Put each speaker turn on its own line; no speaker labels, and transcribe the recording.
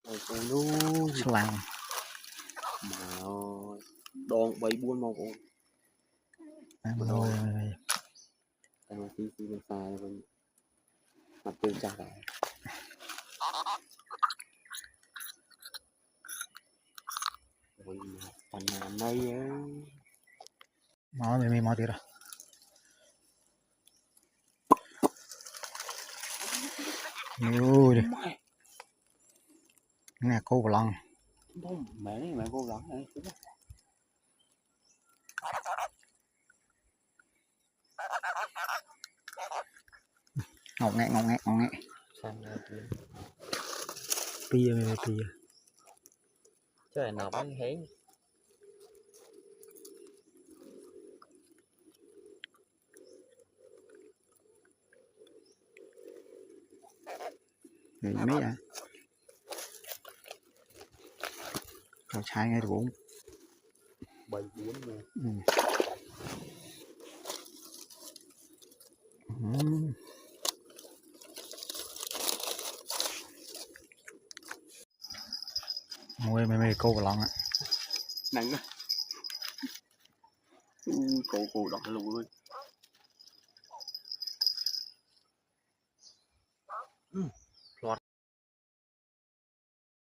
Ôi con nuôi
làm
mà ơi đòn bay buôn màu con mà
ngồi
đòn tại mà phi phi bên pha bên mặt tiêu chặt lại rồi phần nào nay ấy
mò mày mò tiền rồi nhiều đi nè cô lòng
không mẹ này mẹ cô lắm này
ngọc ngẹ
sang đây
pia mày pia
chứ là nào bán hén
người mấy à cậu trai ngay đủ
bay buôn luôn
mồi mày cô lòng á
nặng á cô đỏ luôn ơi